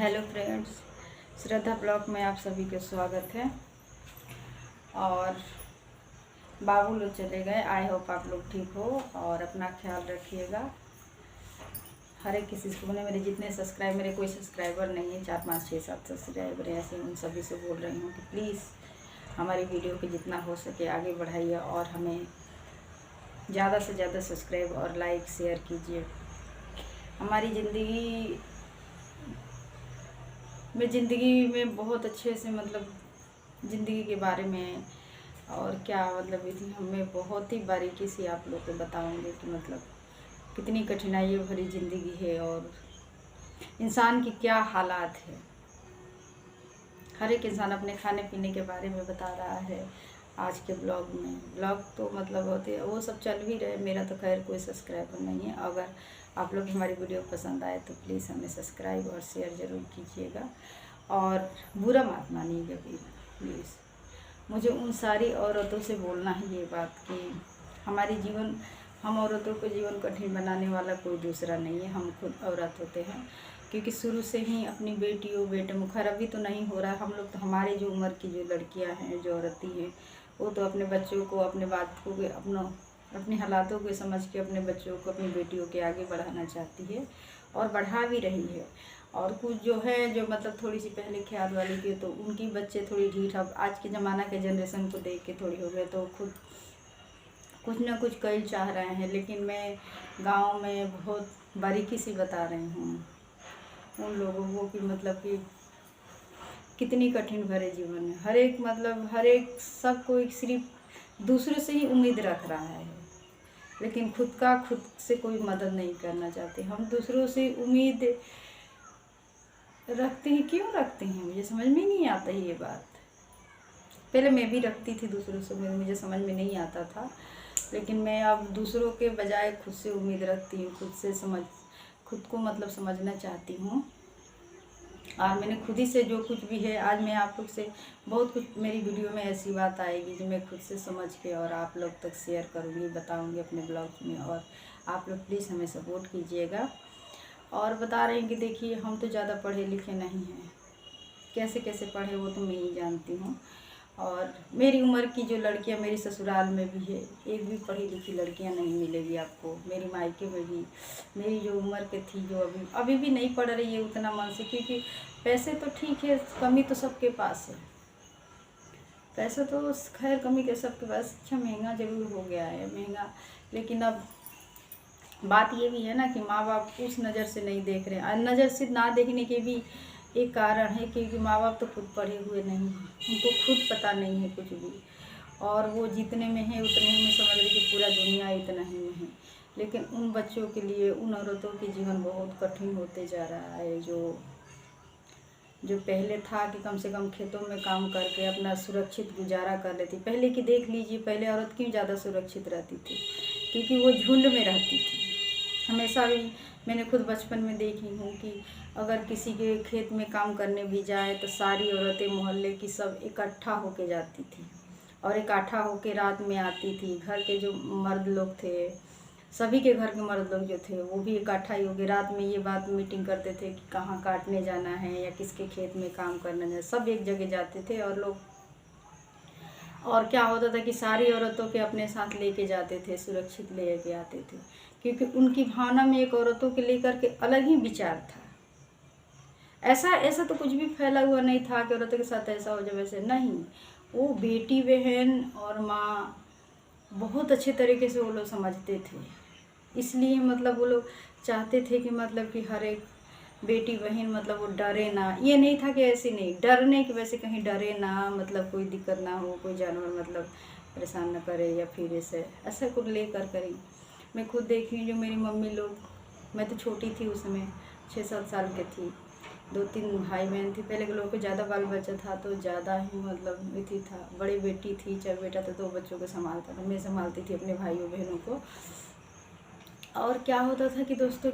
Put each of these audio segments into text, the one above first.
Hello friends, श्रद्धा blog में आप सभी का स्वागत है। और बाबू लोग चले गए। आई होप आप लोग ठीक हो और अपना ख्याल रखिएगा। हर एक किसी को मेरे जितने सब्सक्राइब मेरे कोई सब्सक्राइबर नहीं है, 4 5 6 7 सब्सक्राइबर हैं, ऐसे उन सभी से बोल रही हूँ कि प्लीज़ हमारी वीडियो को जितना हो सके आगे बढ़ाइए और हमें ज़्यादा से ज़्यादा सब्सक्राइब और लाइक शेयर कीजिए। हमारी ज़िंदगी में बहुत अच्छे से ज़िंदगी के बारे में और क्या हमें बहुत ही बारीकी से आप लोग को बताऊंगे कि कितनी कठिनाइयों भरी ज़िंदगी है और इंसान की क्या हालात है। हर एक इंसान अपने खाने पीने के बारे में बता रहा है आज के ब्लॉग में। ब्लॉग तो होते वो सब चल भी रहे। मेरा तो खैर कोई सब्सक्राइबर नहीं है। अगर आप लोग हमारी वीडियो पसंद आए तो प्लीज़ हमें सब्सक्राइब और शेयर ज़रूर कीजिएगा और बुरा मत मानिएगा प्लीज़। मुझे उन सारी औरतों से बोलना है ये बात कि हम औरतों को जीवन कठिन बनाने वाला कोई दूसरा नहीं है। हम खुद औरत होते हैं क्योंकि शुरू से ही अपनी बेटियों बेटों खैर अभी तो नहीं हो रहा। हम लोग तो हमारे जो उम्र की जो लड़कियां हैं, जो औरतें हैं, वो तो अपने बच्चों को अपने बात को अपनी हालातों को समझ के अपने बच्चों को अपनी बेटियों के आगे बढ़ाना चाहती है और बढ़ा भी रही है। और कुछ जो है जो थोड़ी सी पहले ख्याल वाली की तो उनकी बच्चे थोड़ी ढीठ अब आज के ज़माना के जनरेशन को देख के थोड़ी हो गए तो खुद कुछ ना कुछ कई चाह रहे हैं। लेकिन मैं गांव में बहुत बारीकी से बता रही हूँ उन लोगों को कि कितनी कठिन भरे जीवन है। हर एक सब कोई सिर्फ दूसरे से ही उम्मीद रख रहा है, लेकिन खुद से कोई मदद नहीं करना चाहते। हम दूसरों से उम्मीद रखते हैं, क्यों रखते हैं मुझे समझ में नहीं आता ये बात। पहले मैं भी रखती थी दूसरों से, मुझे समझ में नहीं आता था, लेकिन मैं अब दूसरों के बजाय खुद से उम्मीद रखती हूँ। खुद को समझना चाहती हूँ। और मैंने खुद ही से जो कुछ भी है आज मैं आप लोग से बहुत कुछ मेरी वीडियो में ऐसी बात आएगी जो मैं खुद से समझ के और आप लोग तक शेयर करूँगी, बताऊँगी अपने ब्लॉग में। और आप लोग प्लीज़ हमें सपोर्ट कीजिएगा। और बता रहे हैं कि देखिए हम तो ज़्यादा पढ़े लिखे नहीं हैं, कैसे पढ़े वो तो मैं ही जानती हूँ। और मेरी उम्र की जो लड़कियाँ मेरी ससुराल में भी है, एक भी पढ़ी लिखी लड़कियाँ नहीं मिलेगी आपको। मेरी मायके में भी मेरी जो उम्र के थी जो अभी भी नहीं पढ़ रही है उतना मन से, क्योंकि पैसे तो ठीक है, कमी तो सबके पास है। पैसे तो खैर कमी के सबके पास। अच्छा महंगा ज़रूर हो गया है महंगा, लेकिन अब बात ये भी है ना कि माँ बाप उस नज़र से नहीं देख रहे हैं। नज़र से ना देखने के भी एक कारण है क्योंकि माँ बाप तो खुद पढ़े हुए नहीं हैं, उनको खुद पता नहीं है कुछ भी। और वो जितने में है उतने में समझ रही कि पूरा दुनिया इतना ही में है। लेकिन उन बच्चों के लिए, उन औरतों के जीवन बहुत कठिन होते जा रहा है। जो पहले था कि कम से कम खेतों में काम करके अपना सुरक्षित गुजारा कर लेती। पहले की देख लीजिए, पहले औरत क्यों ज़्यादा सुरक्षित रहती थी, क्योंकि वो झुंड में रहती थी। हमेशा भी मैंने खुद बचपन में देखी हूँ कि अगर किसी के खेत में काम करने भी जाए तो सारी औरतें मोहल्ले की सब इकट्ठा होके जाती थी और इकट्ठा होके रात में आती थी। घर के जो मर्द लोग थे, सभी के घर के मर्द लोग जो थे वो भी इकट्ठा ही होके रात में ये बात मीटिंग करते थे कि कहाँ काटने जाना है या किसके खेत में काम करना है। सब एक जगह जाते थे और लोग, और क्या होता था कि सारी औरतों के अपने साथ लेके जाते थे, सुरक्षित लेके आते थे, क्योंकि उनकी भावना में एक औरतों के लेकर के अलग ही विचार था। ऐसा तो कुछ भी फैला हुआ नहीं था कि औरतों के साथ ऐसा हो जाए, वैसे नहीं। वो बेटी बहन और माँ बहुत अच्छे तरीके से वो लोग समझते थे। इसलिए वो लोग चाहते थे कि हर एक बेटी बहन वो डरे ना। ये नहीं था कि ऐसे नहीं डरने की, वैसे कहीं डरे ना, कोई दिक्कत ना हो, कोई जानवर परेशान न करे या फिर ऐसा कुछ लेकर करें। मैं खुद देखी हूँ जो मेरी मम्मी लोग, मैं तो छोटी थी उस समय, 6-7 साल की थी, 2-3 भाई बहन थी। पहले के लोगों को ज़्यादा बाल बच्चा था तो ज़्यादा ही इति था। बड़ी बेटी थी, 4 बेटा था, 2 बच्चों को संभालता था। मैं संभालती थी अपने भाइयों बहनों को। और क्या होता था कि दोस्तों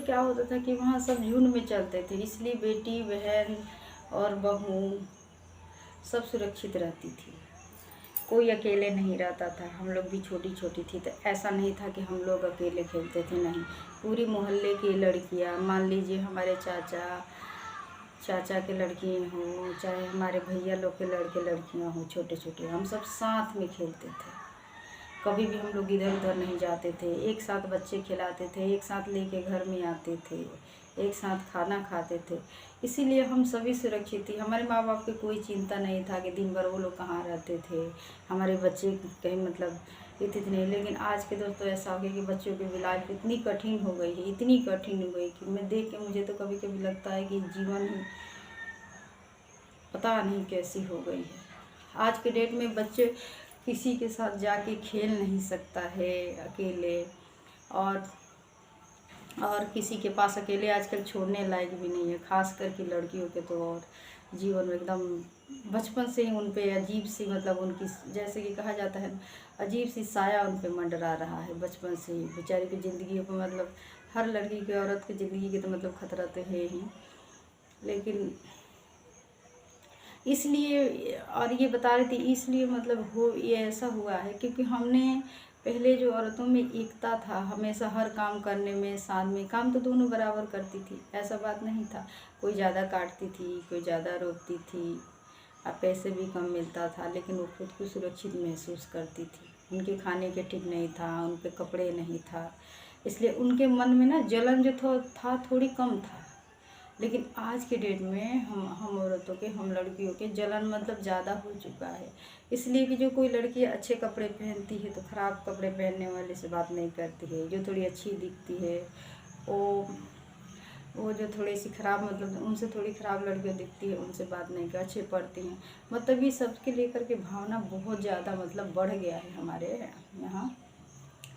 क्या होता था कि वहाँ सब झुंड में चलते थे, इसलिए बेटी बहन और बहू सब सुरक्षित रहती थी। कोई अकेले नहीं रहता था। हम लोग भी छोटी छोटी थी तो ऐसा नहीं था कि हम लोग अकेले खेलते थे, नहीं। पूरी मोहल्ले की लड़कियां, मान लीजिए हमारे चाचा के लड़की हों, चाहे हमारे भैया लोग के लड़के लड़कियां हों, छोटे छोटे, हम सब साथ में खेलते थे। कभी भी हम लोग इधर उधर नहीं जाते थे। एक साथ बच्चे खिलाते थे, एक साथ लेके घर में आते थे, एक साथ खाना खाते थे। इसीलिए हम सभी सुरक्षित थी। हमारे माँ बाप की कोई चिंता नहीं था कि दिन भर वो लोग कहाँ रहते थे, हमारे बच्चे कहीं मतलब इतने। लेकिन आज के दोस्तों ऐसा हो गया कि बच्चों की लाइफ इतनी कठिन हो गई है, इतनी कठिन हो गई कि मैं देख के मुझे तो कभी कभी लगता है कि जीवन ही पता नहीं कैसी हो गई है। आज के डेट में बच्चे किसी के साथ जाके खेल नहीं सकता है अकेले, और किसी के पास अकेले आजकल छोड़ने लायक भी नहीं है। खास करके लड़कियों के तो और जीवन में एकदम बचपन से ही उन पे अजीब सी मतलब उनकी, जैसे कि कहा जाता है, अजीब सी साया उन पे मंडरा रहा है बचपन से ही। बेचारी की ज़िंदगी पर मतलब हर लड़की की, औरत की ज़िंदगी की तो मतलब खतरा तो है ही। लेकिन इसलिए, और ये बता रही थी इसलिए मतलब ये ऐसा हुआ है क्योंकि हमने पहले जो औरतों में एकता था, हमेशा हर काम करने में साथ में, काम तो दोनों बराबर करती थी, ऐसा बात नहीं था। कोई ज़्यादा काटती थी, कोई ज़्यादा रोकती थी, अब पैसे भी कम मिलता था, लेकिन वो खुद को सुरक्षित महसूस करती थी। उनके खाने के ठीक नहीं था, उन पे कपड़े नहीं था, इसलिए उनके मन में ना जलन जो था थोड़ी कम था। लेकिन आज के डेट में हम औरतों के, हम लड़कियों के जलन मतलब ज़्यादा हो चुका है। इसलिए कि जो कोई लड़की अच्छे कपड़े पहनती है तो ख़राब कपड़े पहनने वाले से बात नहीं करती है। जो थोड़ी अच्छी दिखती है वो जो थोड़ी सी ख़राब मतलब उनसे थोड़ी ख़राब लड़कियाँ दिखती है उनसे बात नहीं कर, अच्छे पढ़ती हैं। मतलब ये सबके लेकर के भावना बहुत ज़्यादा मतलब बढ़ गया है हमारे यहाँ,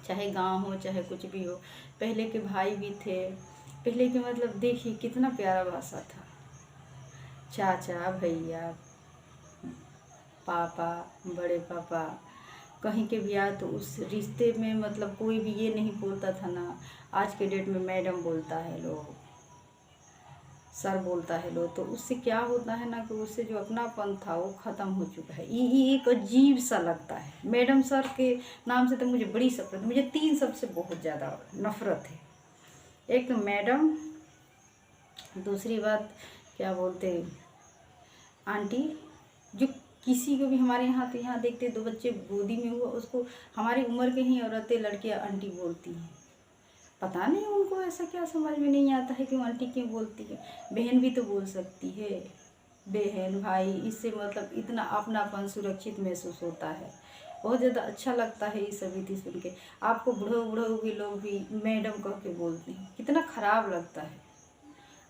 चाहे गांव हो चाहे कुछ भी हो। पहले के भाई भी थे, पहले के मतलब देखिए कितना प्यारा भाषा था। चाचा, भैया, पापा, बड़े पापा, कहीं के भी आए तो उस रिश्ते में मतलब कोई भी ये नहीं बोलता था ना। आज के डेट में मैडम बोलता है लोग, सर बोलता है लोग, तो उससे क्या होता है ना कि उससे जो अपनापन था वो ख़त्म हो चुका है। ये एक अजीब सा लगता है। मैडम सर के नाम से तो मुझे बड़ी नफरत, मुझे 3 शब्द से बहुत ज़्यादा नफरत है। एक तो मैडम, दूसरी बात क्या बोलते आंटी। जो किसी को भी हमारे यहाँ तो यहाँ देखते 2 बच्चे गोदी में हुआ उसको हमारी उम्र के ही औरतें लड़कियाँ आंटी बोलती हैं। पता नहीं उनको ऐसा क्या समझ में नहीं आता है कि वो आंटी क्यों बोलती है। बहन भी तो बोल सकती है, बहन भाई, इससे मतलब इतना अपनापन सुरक्षित महसूस होता है। बहुत ज़्यादा अच्छा लगता है ये सभी चीज़ सुन के। आपको बूढ़ो भी लोग भी मैडम कह के बोलते हैं, कितना ख़राब लगता है।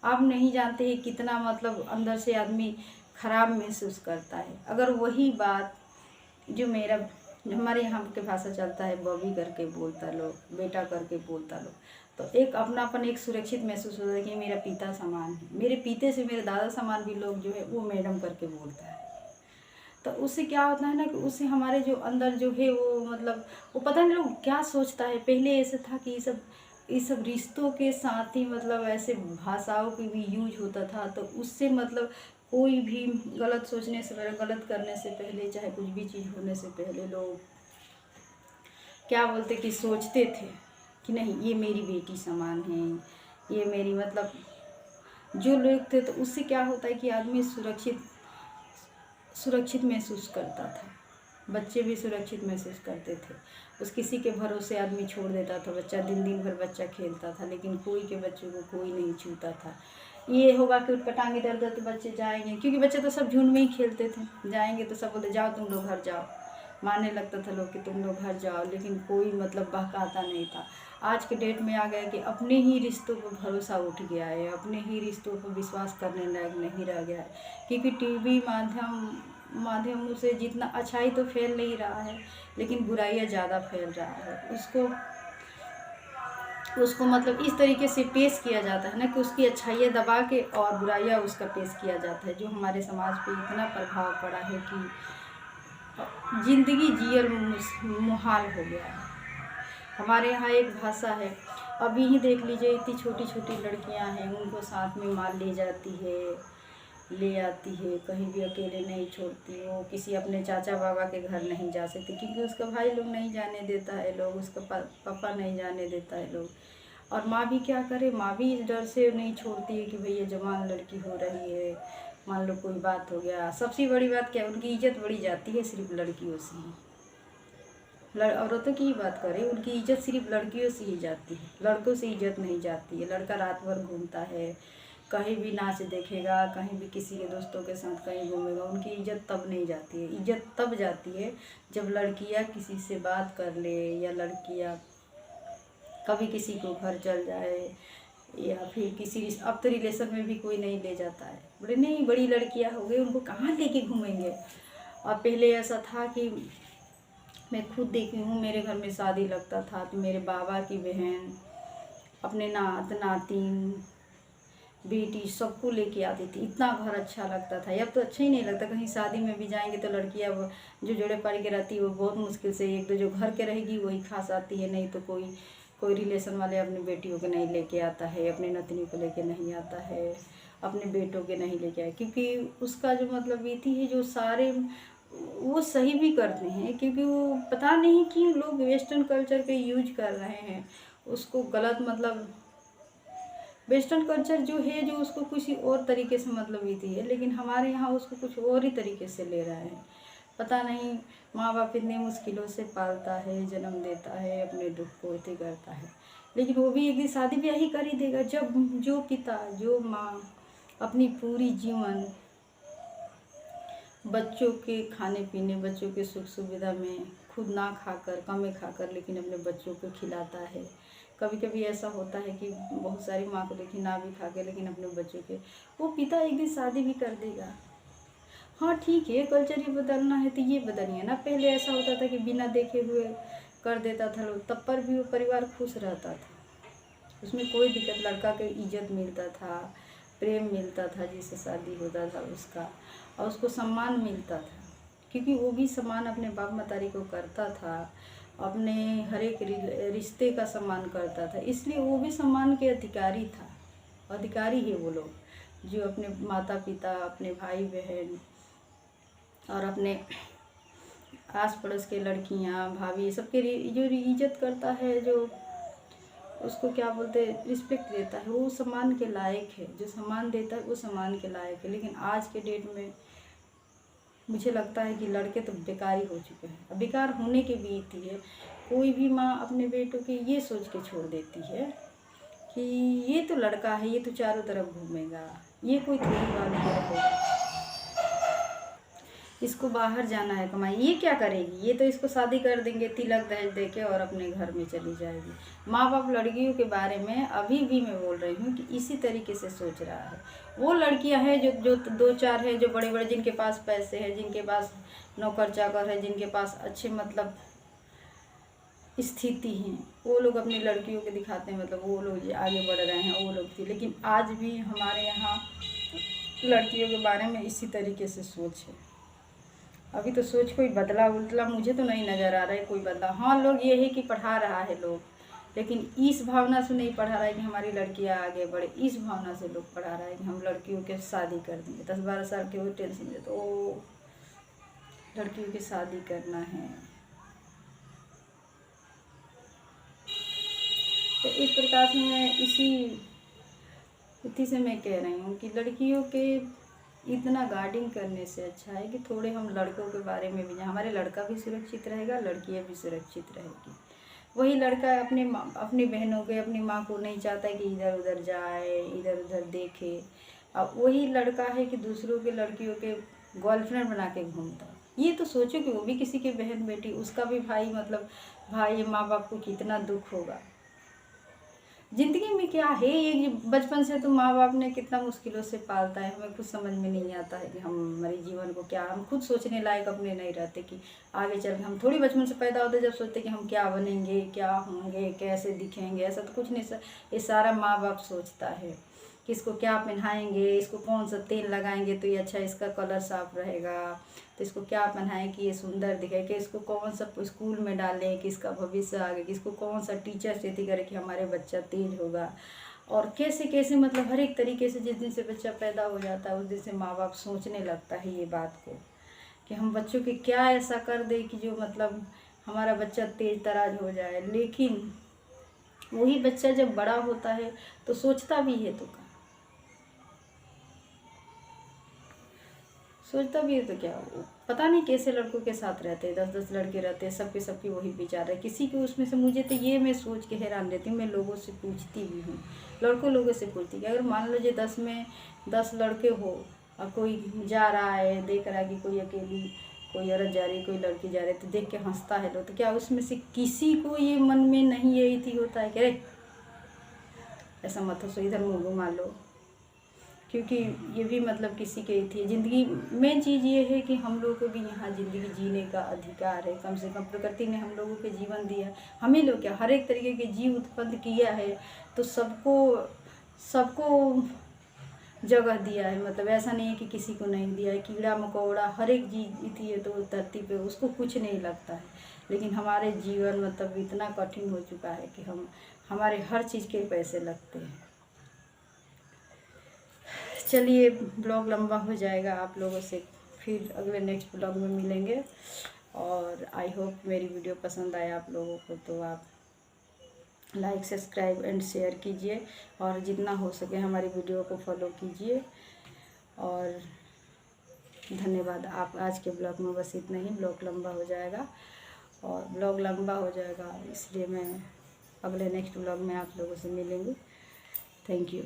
आप नहीं जानते हैं कितना मतलब अंदर से आदमी ख़राब महसूस करता है। अगर वही बात जो हमारे यहाँ के भाषा चलता है, बॉबी करके बोलता लोग, बेटा करके बोलता लोग, तो एक अपनापन, एक सुरक्षित महसूस होता है कि मेरा पिता समान है। मेरे पिते से मेरे दादा समान भी लोग जो है वो मैडम करके बोलता है। तो उससे क्या होता है ना कि उससे हमारे जो अंदर जो है वो मतलब वो पता नहीं लोग क्या सोचता है। पहले ऐसे था कि ये सब रिश्तों के साथ ही मतलब ऐसे भाषाओं की भी यूज होता था, तो उससे मतलब कोई भी गलत सोचने से पहले, गलत करने से पहले, चाहे कुछ भी चीज़ होने से पहले लोग क्या बोलते कि सोचते थे कि नहीं ये मेरी बेटी समान है, ये मेरी मतलब जो लोग थे। तो उससे क्या होता है कि आदमी सुरक्षित महसूस करता था, बच्चे भी सुरक्षित महसूस करते थे। उस किसी के भरोसे आदमी छोड़ देता था बच्चा, दिन भर बच्चा खेलता था, लेकिन कोई के बच्चों को कोई नहीं छूता था। ये होगा कि उठपटांगे इधर उधर तो बच्चे जाएंगे, क्योंकि बच्चे तो सब झुंड में ही खेलते थे। जाएंगे तो सब बोलते जाओ तुम लोग घर जाओ, मारने लगता था लोग कि तुम लोग घर जाओ, लेकिन कोई मतलब बहकाता नहीं था। आज के डेट में आ गया कि अपने ही रिश्तों पर भरोसा उठ गया है, अपने ही रिश्तों पर विश्वास करने लायक नहीं रह गया है। क्योंकि टीवी माध्यमों से जितना अच्छाई तो फैल नहीं रहा है, लेकिन बुराइयाँ ज़्यादा फैल रहा है। उसको मतलब इस तरीके से पेश किया जाता है ना कि उसकी अच्छाइयाँ दबा के और बुराइयाँ उसका पेश किया जाता है, जो हमारे समाज पे इतना प्रभाव पड़ा है कि ज़िंदगी जियल मुहाल हो गया है। हमारे यहाँ एक भाषा है, अभी ही देख लीजिए, इतनी छोटी छोटी लड़कियां हैं उनको साथ में मार ली जाती है, ले आती है, कहीं भी अकेले नहीं छोड़ती। वो किसी अपने चाचा बाबा के घर नहीं जा सकती क्योंकि उसका भाई लोग नहीं जाने देता है, लोग उसका पापा नहीं जाने देता है लोग। और माँ भी क्या करे, माँ भी इस डर से नहीं छोड़ती है कि भाई ये जवान लड़की हो रही है, मान लो कोई बात हो गया। सबसे बड़ी बात क्या है, उनकी इज्जत बढ़ी जाती है सिर्फ लड़कियों से ही। औरतों की ही बात करें, उनकी इज्जत सिर्फ लड़कियों से ही जाती है, लड़कों से इज्जत नहीं जाती है। लड़का रात भर घूमता है, कहीं भी नाच देखेगा, कहीं भी किसी के दोस्तों के साथ कहीं घूमेगा, उनकी इज्जत तब नहीं जाती है। इज्जत तब जाती है जब लड़कियां किसी से बात कर ले, या लड़कियां कभी किसी को घर चल जाए, या फिर किसी अब तो रिलेशन में भी कोई नहीं ले जाता है। बोले नहीं बड़ी लड़कियां हो गई, उनको कहाँ लेके घूमेंगे। और पहले ऐसा था कि मैं खुद देखी हूँ, मेरे घर में शादी लगता था तो मेरे बाबा की बहन अपने नात नातिन बेटी सबको लेके आती थी। इतना घर अच्छा लगता था। अब तो अच्छा ही नहीं लगता। कहीं शादी में भी जाएंगे तो लड़कियां जो जोड़े पारी के रहती है वो बहुत मुश्किल से, एक दो जो घर के रहेगी वही खास आती है, नहीं तो कोई रिलेशन वाले अपनी बेटियों के नहीं लेके आता है, अपने नतनी को लेके नहीं आता है, अपने बेटों के नहीं लेके आए। क्योंकि उसका जो मतलब बीती है, जो सारे वो सही भी करते हैं, क्योंकि वो पता नहीं क्यों लोग वेस्टर्न कल्चर के यूज कर रहे हैं उसको गलत। मतलब वेस्टर्न कल्चर जो है, जो उसको किसी और तरीके से मतलब बीती है, लेकिन हमारे यहाँ उसको कुछ और ही तरीके से ले रहे हैं। पता नहीं, माँ बाप इतनी मुश्किलों से पालता है, जन्म देता है, अपने दुख को इतने करता है, लेकिन वो भी एक दिन शादी ब्याह ही कर ही देगा जब जो पिता जो माँ अपनी पूरी जीवन बच्चों के खाने पीने, बच्चों के सुख सुविधा में खुद ना खाकर, कम खाकर, लेकिन अपने बच्चों को खिलाता है। कभी कभी ऐसा होता है कि बहुत सारी माँ को देखी ना भी खा के, लेकिन अपने बच्चों के वो पिता एक दिन शादी भी कर देगा। हाँ ठीक है, कल्चर ही बदलना है तो ये बदलिए ना। पहले ऐसा होता था कि बिना देखे हुए कर देता था लोग, तब पर भी वो परिवार खुश रहता था, उसमें कोई दिक्कत। लड़का के इज्जत मिलता था, प्रेम मिलता था, जिससे शादी होता था उसका, और उसको सम्मान मिलता था, क्योंकि वो भी सम्मान अपने बाप मतारी को करता था, अपने हर एक रिश्ते का सम्मान करता था, इसलिए वो भी सम्मान के अधिकारी था। अधिकारी है वो लोग जो अपने माता पिता, अपने भाई बहन और अपने आस पड़ोस के लड़कियां, भाभी, सबके जो इज्जत करता है, जो उसको क्या बोलते हैं, रिस्पेक्ट देता है, वो सम्मान के लायक है। जो सम्मान देता है वो सम्मान के लायक है। लेकिन आज के डेट में मुझे लगता है कि लड़के तो बेकार ही हो चुके हैं। अब बेकार होने की बीती है। कोई भी माँ अपने बेटों के ये सोच के छोड़ देती है कि ये तो लड़का है, ये तो चारों तरफ घूमेगा, ये कोई थोड़ी बात है, इसको बाहर जाना है कमाई, ये क्या करेगी, ये तो इसको शादी कर देंगे तिलक दहेज देके और अपने घर में चली जाएगी। माँ बाप लड़कियों के बारे में अभी भी मैं बोल रही हूँ कि इसी तरीके से सोच रहा है। वो लड़कियां हैं जो दो चार है, जो बड़े बड़े, जिनके पास पैसे है, जिनके पास नौकर चाकर है, जिनके पास अच्छे मतलब स्थिति हैं, वो लोग अपनी लड़कियों के दिखाते हैं, मतलब वो लोग आगे बढ़ रहे हैं, वो लोग थी। लेकिन आज भी हमारे यहाँ लड़कियों के बारे में इसी तरीके से सोच है। अभी तो सोच कोई बदला मुझे तो नहीं नज़र आ रहा है कोई बदला। हाँ, लोग ये है कि पढ़ा रहा है लोग, लेकिन इस भावना से नहीं पढ़ा रहा है कि हमारी लड़कियां आगे बढ़े। इस भावना से लोग पढ़ा रहा है कि हम लड़कियों के शादी कर देंगे। 10-12 साल के वो टेंशन में, तो लड़कियों की शादी करना है। तो इस प्रकार से मैं इसी से मैं कह रही हूँ कि लड़कियों के इतना गार्डिंग करने से अच्छा है कि थोड़े हम लड़कों के बारे में भी, हमारे लड़का भी सुरक्षित रहेगा, लड़कियां भी सुरक्षित रहेगी। वही लड़का अपनी बहनों के, अपनी माँ को नहीं चाहता है कि इधर उधर जाए, इधर उधर देखे। अब वही लड़का है कि दूसरों के लड़कियों के गर्लफ्रेंड बना के घूमता। ये तो सोचो कि वो भी किसी की बहन बेटी, उसका भी भाई, मतलब भाई, माँ बाप को कितना दुख होगा। जिंदगी में क्या है ये, बचपन से तो माँ बाप ने कितना मुश्किलों से पालता है, हमें खुद समझ में नहीं आता है कि हम हमारे जीवन को क्या, हम खुद सोचने लायक अपने नहीं रहते कि आगे चल के हम थोड़ी बचपन से पैदा होते जब सोचते कि हम क्या बनेंगे, क्या होंगे, कैसे दिखेंगे। ऐसा तो कुछ नहीं सर, ये सारा माँ बाप सोचता है कि इसको क्या पहनाएंगे, इसको कौन सा तेल लगाएंगे तो ये अच्छा, इसका कलर साफ रहेगा, तो इसको क्या पहनाएं कि ये सुंदर दिखे, कि इसको कौन सा स्कूल में डालें कि इसका भविष्य आगे, कि इसको कौन सा टीचर से करे कि हमारे बच्चा तेज होगा। और कैसे कैसे मतलब हर एक तरीके से जिस दिन से बच्चा पैदा हो जाता है उस दिन से माँ बाप सोचने लगता है ये बात को कि हम बच्चों के क्या ऐसा कर दे कि जो मतलब हमारा बच्चा तेज तराज हो जाए। लेकिन वही बच्चा जब बड़ा होता है तो सोचता भी है तो क्या पता नहीं कैसे लड़कों के साथ रहते हैं, 10-10 लड़के रहते हैं, सबके वही विचार है किसी के उसमें से। मुझे तो ये मैं सोच के हैरान रहती हूँ, मैं लोगों से पूछती भी हूँ, लोगों से पूछती कि अगर मान लो 10 में 10 लड़के हो और कोई जा रहा है, देख रहा है कि कोई अकेली कोई औरत जा रही, कोई लड़की जा रही, तो देख के हंसता है लोग, तो क्या उसमें से किसी को ये मन में नहीं यही थी होता है कि अरे ऐसा मत हो, इधर मुँह घुमा लो। क्योंकि ये भी मतलब किसी के थी ज़िंदगी। मेन चीज़ ये है कि हम लोगों को भी यहाँ ज़िंदगी जीने का अधिकार है। कम से कम प्रकृति ने हम लोगों के जीवन दिया, हमें लोग क्या हर एक तरीके के जीव उत्पन्न किया है, तो सबको जगह दिया है। मतलब ऐसा नहीं है कि किसी को नहीं दिया है। कीड़ा मकोड़ा हर एक जीव थी है तो धरती पे उसको कुछ नहीं लगता है। लेकिन हमारे जीवन मतलब इतना कठिन हो चुका है कि हमारे हर चीज़ के पैसे लगते हैं। चलिए ब्लॉग लंबा हो जाएगा, आप लोगों से फिर अगले नेक्स्ट ब्लॉग में मिलेंगे। और आई होप मेरी वीडियो पसंद आया आप लोगों को, तो आप लाइक सब्सक्राइब एंड शेयर कीजिए और जितना हो सके हमारी वीडियो को फॉलो कीजिए। और धन्यवाद। आप आज के ब्लॉग में बस इतना ही, ब्लॉग लंबा हो जाएगा और ब्लॉग लंबा हो जाएगा इसलिए मैं अगले नेक्स्ट ब्लॉग में आप लोगों से मिलेंगे। Thank you.